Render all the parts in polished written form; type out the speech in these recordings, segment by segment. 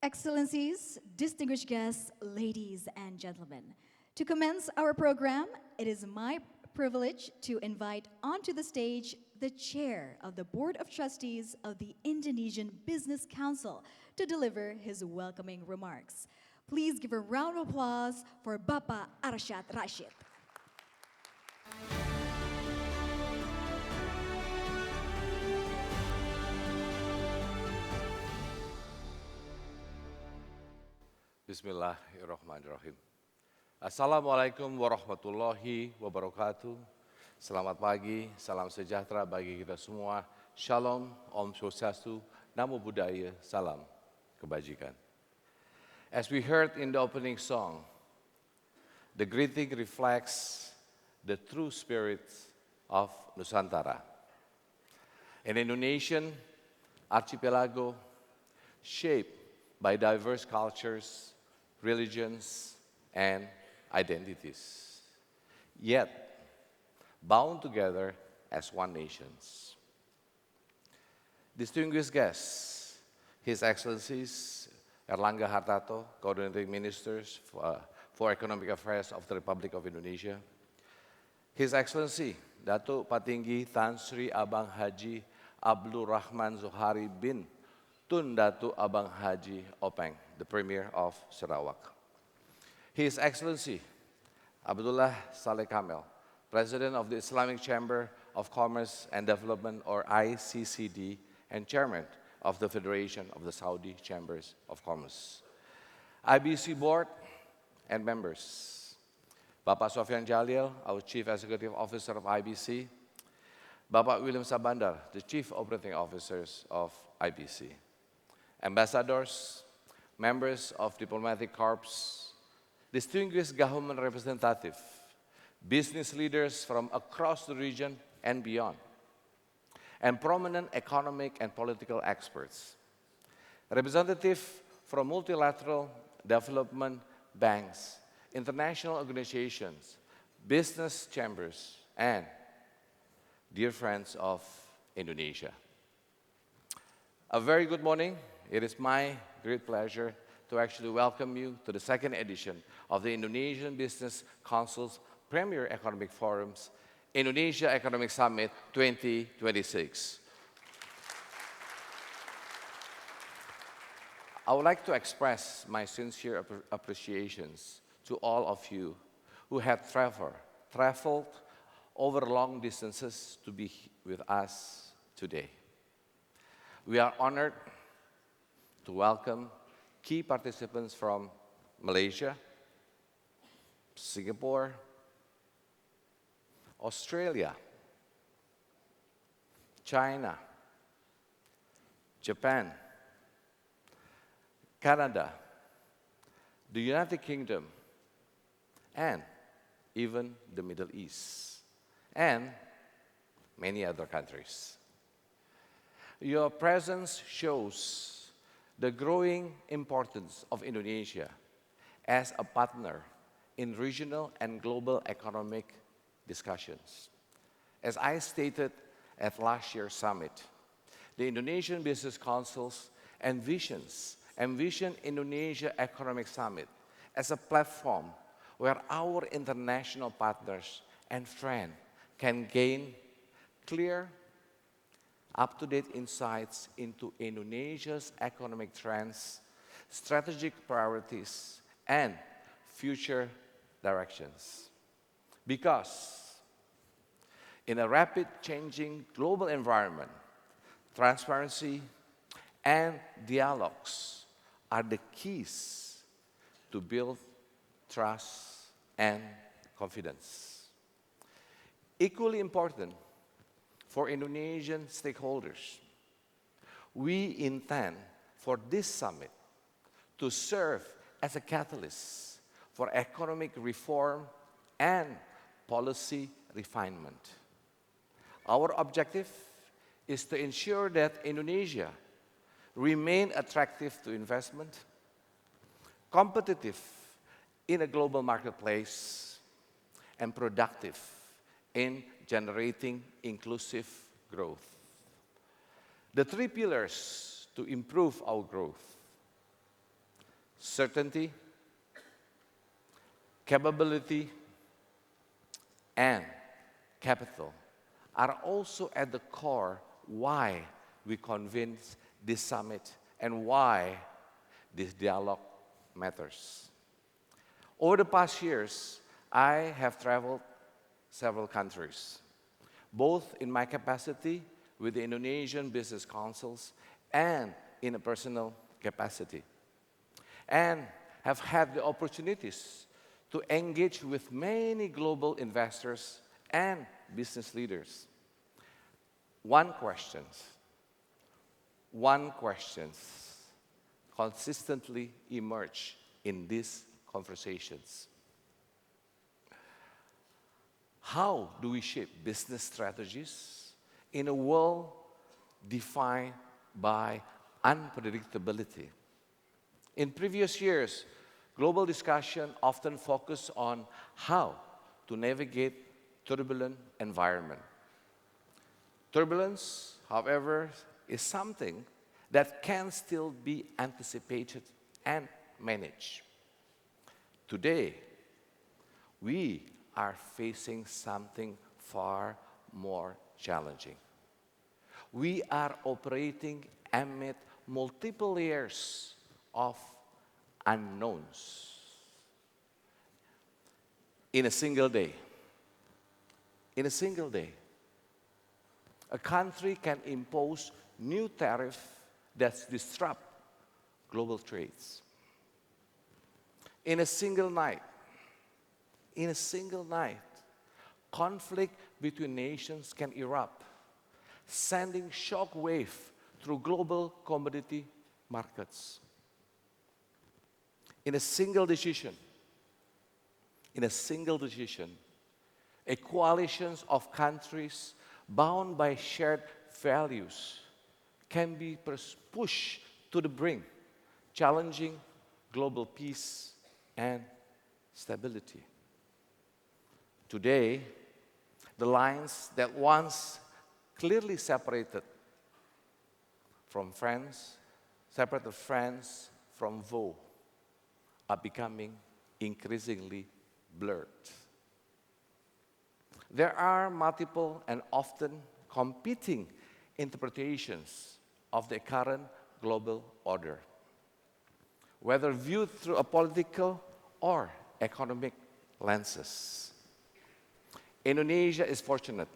Excellencies, distinguished guests, ladies and gentlemen, to commence our program, it is my privilege to invite onto the stage the chair of the Board of Trustees of the Indonesian Business Council to deliver his welcoming remarks. Please give a round of applause for Bapak Arsjad Rasjid. Bismillahirrahmanirrahim. Assalamualaikum warahmatullahi wabarakatuh. Selamat pagi, salam sejahtera bagi kita semua. Shalom, Om Swastiastu, Namo Buddhaya, salam kebajikan. As we heard in the opening song, the greeting reflects the true spirit of Nusantara. An Indonesian archipelago shaped by diverse cultures, religions, and identities, yet bound together as one nation. Distinguished guests, His Excellencies Erlangga Hartarto, Coordinating Ministers for Economic Affairs of the Republic of Indonesia, His Excellency Datuk Patinggi Tan Sri Abang Haji Abdul Rahman Zohari bin Tun Datuk Abang Haji Openg, the Premier of Sarawak. His Excellency Abdullah Saleh Kamel, President of the Islamic Chamber of Commerce and Development, or ICCD, and Chairman of the Federation of the Saudi Chambers of Commerce. IBC Board and members, Bapak Sofyan Jalil, our Chief Executive Officer of IBC, Bapak William Sabandar, the Chief Operating Officers of IBC, ambassadors, members of diplomatic corps, distinguished government representatives, business leaders from across the region and beyond, and prominent economic and political experts, representatives from multilateral development banks, international organizations, business chambers, and dear friends of Indonesia. A very good morning. It is my great pleasure to actually welcome you to the second edition of the Indonesian Business Council's Premier Economic Forum's Indonesia Economic Summit 2026. I would like to express my sincere appreciations to all of you who have traveled over long distances to be with us today. We are honored to welcome key participants from Malaysia, Singapore, Australia, China, Japan, Canada, the United Kingdom, and even the Middle East, and many other countries. Your presence shows the growing importance of Indonesia as a partner in regional and global economic discussions. As I stated at last year's summit, the Indonesian Business Council's envision Indonesia Economic Summit as a platform where our international partners and friends can gain clear, up-to-date insights into Indonesia's economic trends, strategic priorities, and future directions. Because in a rapid changing global environment, transparency and dialogues are the keys to build trust and confidence. Equally important for Indonesian stakeholders, we intend for this summit to serve as a catalyst for economic reform and policy refinement. Our objective is to ensure that Indonesia remain attractive to investment, competitive in a global marketplace, and productive in generating inclusive growth. The three pillars to improve our growth: certainty, capability, and capital are also at the core why we convened this summit and why this dialogue matters. Over the past years, I have traveled several countries, both in my capacity with the Indonesian Business Councils and in a personal capacity, and have had the opportunities to engage with many global investors and business leaders. One question consistently emerged in these conversations. How do we shape business strategies in a world defined by unpredictability? In previous years, global discussion often focused on how to navigate turbulent environment. Turbulence, however, is something that can still be anticipated and managed. Today, we are facing something far more challenging. We are operating amid multiple layers of unknowns. In a single day, a country can impose new tariffs that disrupt global trades. In a single night, conflict between nations can erupt, sending shock wave through global commodity markets. In a single decision, a coalition of countries bound by shared values can be pushed to the brink, challenging global peace and stability. Today, the lines that once clearly separated France from Vaud are becoming increasingly blurred. There are multiple and often competing interpretations of the current global order, whether viewed through a political or economic lenses. Indonesia is fortunate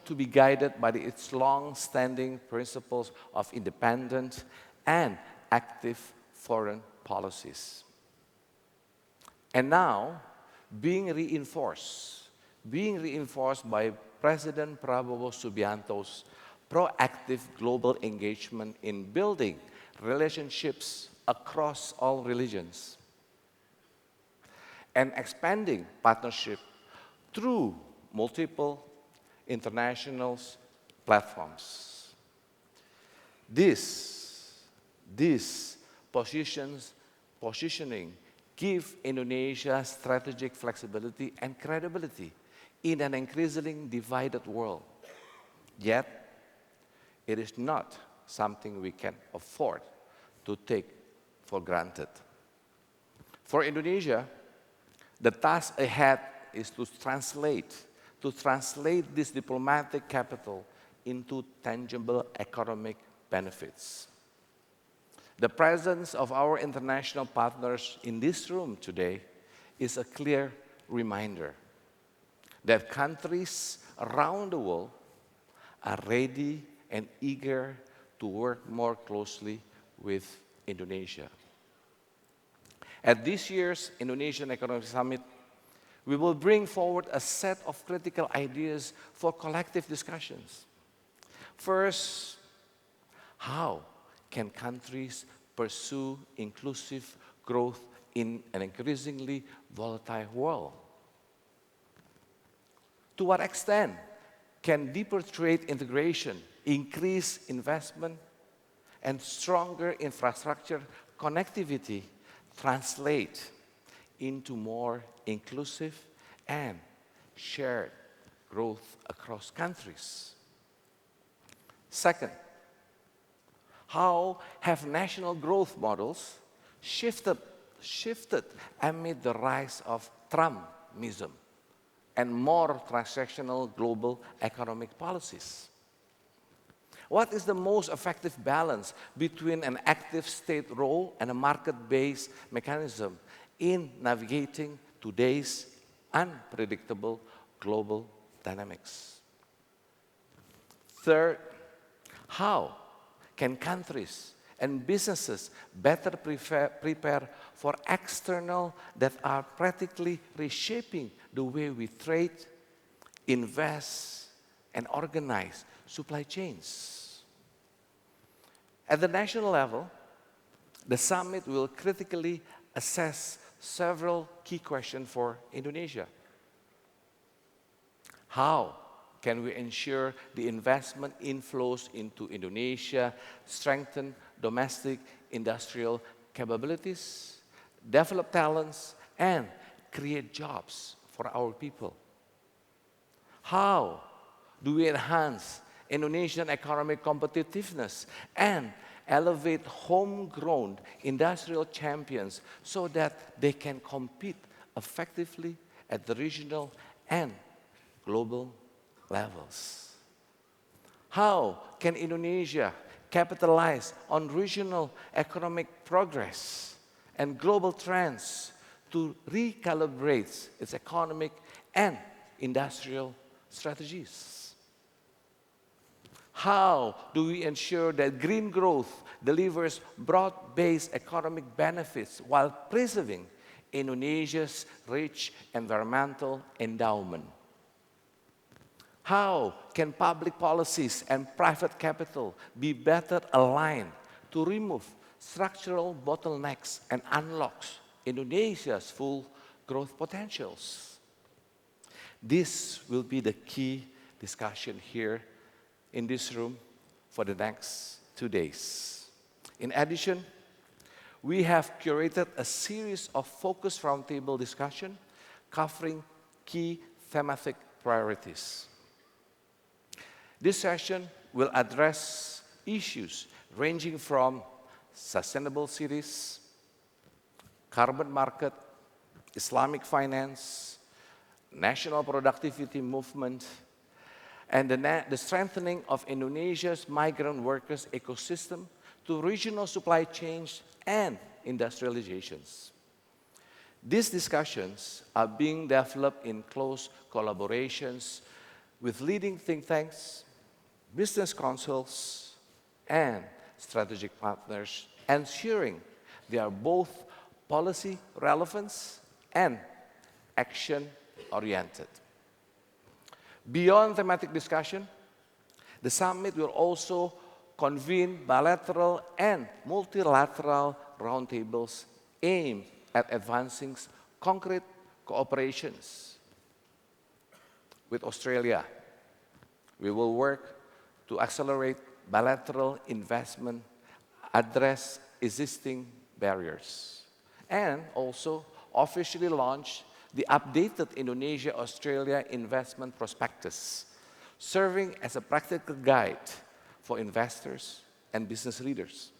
to be guided by its long-standing principles of independent and active foreign policies. And now, being reinforced by President Prabowo Subianto's proactive global engagement in building relationships across all religions and expanding partnership through multiple international platforms. This positioning give Indonesia strategic flexibility and credibility in an increasingly divided world. Yet, it is not something we can afford to take for granted. For Indonesia, the task ahead is to translate this diplomatic capital into tangible economic benefits. The presence of our international partners in this room today is a clear reminder that countries around the world are ready and eager to work more closely with Indonesia. At this year's Indonesian Economic Summit, we will bring forward a set of critical ideas for collective discussions. First, how can countries pursue inclusive growth in an increasingly volatile world? To what extent can deeper trade integration, increase investment, and stronger infrastructure connectivity translate into more inclusive and shared growth across countries? Second, how have national growth models shifted, shifted amid the rise of Trumpism and more transactional global economic policies. What is the most effective balance between an active state role and a market-based mechanism in navigating today's unpredictable global dynamics? Third, how can countries and businesses better prepare for external that are practically reshaping the way we trade, invest, and organize supply chains? At the national level, the summit will critically assess several key questions for Indonesia. How can we ensure the investment inflows into Indonesia strengthen domestic industrial capabilities, develop talents, and create jobs for our people? How do we enhance Indonesian economic competitiveness and elevate homegrown industrial champions so that they can compete effectively at the regional and global levels? How can Indonesia capitalize on regional economic progress and global trends to recalibrate its economic and industrial strategies? How do we ensure that green growth delivers broad-based economic benefits while preserving Indonesia's rich environmental endowment? How can public policies and private capital be better aligned to remove structural bottlenecks and unlock Indonesia's full growth potentials? This will be the key discussion here in this room for the next 2 days. In addition, we have curated a series of focused roundtable discussion covering key thematic priorities. This session will address issues ranging from sustainable cities, carbon market, Islamic finance, national productivity movement, and the strengthening of Indonesia's migrant workers ecosystem to regional supply chains and industrializations. These discussions are being developed in close collaborations with leading think tanks, business councils, and strategic partners, ensuring they are both policy relevant and action-oriented. Beyond thematic discussion, the summit will also convene bilateral and multilateral roundtables aimed at advancing concrete cooperations. With Australia, we will work to accelerate bilateral investment, address existing barriers, and also officially launch the updated Indonesia-Australia Investment Prospectus, serving as a practical guide for investors and business leaders.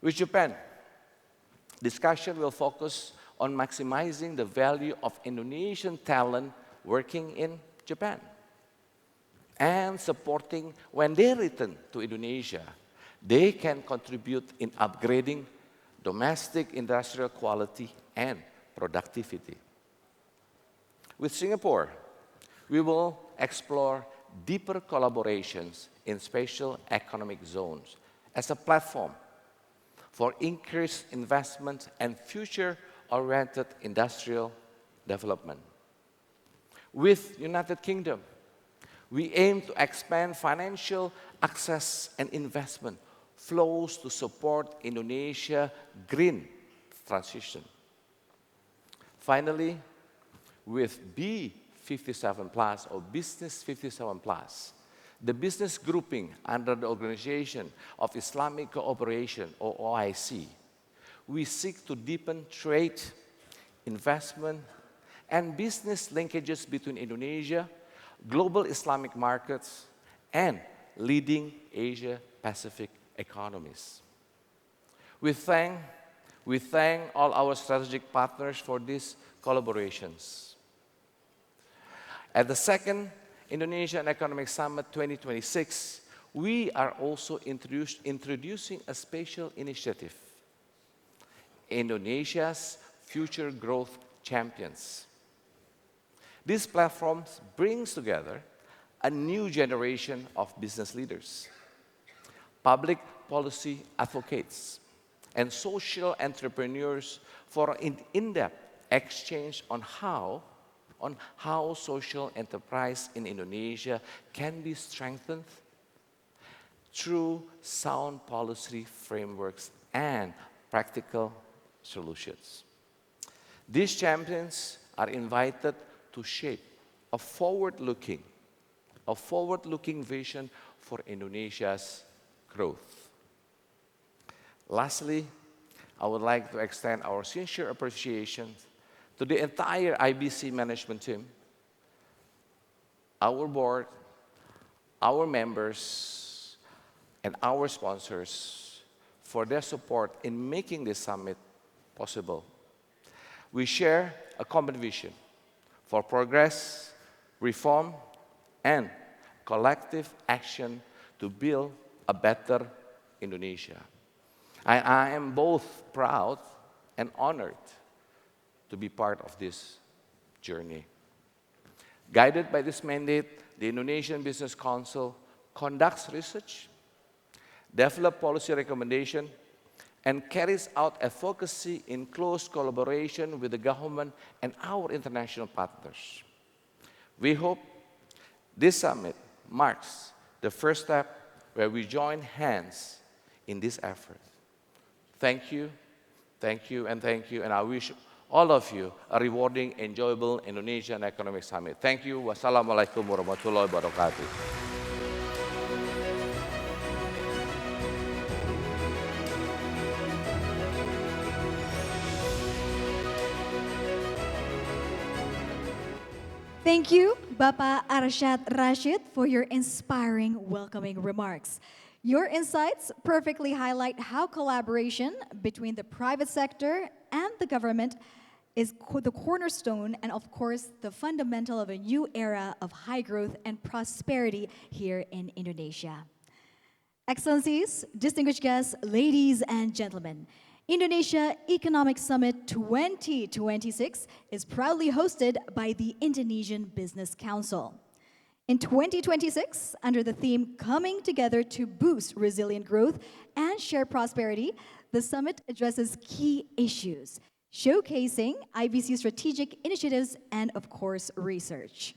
With Japan, discussion will focus on maximizing the value of Indonesian talent working in Japan and supporting when they return to Indonesia, they can contribute in upgrading domestic industrial quality and productivity. With Singapore, we will explore deeper collaborations in special economic zones as a platform for increased investment and future-oriented industrial development. With United Kingdom, we aim to expand financial access and investment flows to support Indonesia green transition. Finally, with B57 Plus or Business 57 Plus, the business grouping under the Organization of Islamic Cooperation or OIC, we seek to deepen trade, investment, and business linkages between Indonesia, global Islamic markets, and leading Asia-Pacific economies. We thank, we thank all our strategic partners for these collaborations. At the second Indonesian Economic Summit 2026, we are also introducing a special initiative, Indonesia's Future Growth Champions. This platform brings together a new generation of business leaders, public policy advocates, and social entrepreneurs for an in-depth exchange on how social enterprise in Indonesia can be strengthened through sound policy frameworks and practical solutions. These champions are invited to shape a forward-looking vision for Indonesia's growth. Lastly, I would like to extend our sincere appreciation to the entire IBC management team, our board, our members, and our sponsors for their support in making this summit possible. We share a common vision for progress, reform, and collective action to build a better Indonesia. I am both proud and honored to be part of this journey. Guided by this mandate, the Indonesian Business Council conducts research, develops policy recommendations, and carries out advocacy in close collaboration with the government and our international partners. We hope this summit marks the first step where we join hands in this effort. Thank you, and I wish all of you a rewarding, enjoyable Indonesian Economic Summit. Thank you. Wassalamualaikum warahmatullahi wabarakatuh. Thank you, Bapak Arsjad Rasjid, for your inspiring, welcoming remarks. Your insights perfectly highlight how collaboration between the private sector and the government is the cornerstone and, of course, the fundamental of a new era of high growth and prosperity here in Indonesia. Excellencies, distinguished guests, ladies and gentlemen, Indonesia Economic Summit 2026 is proudly hosted by the Indonesian Business Council. In 2026, under the theme Coming Together to Boost Resilient Growth and Share Prosperity, the summit addresses key issues, showcasing IBC strategic initiatives and, of course, research.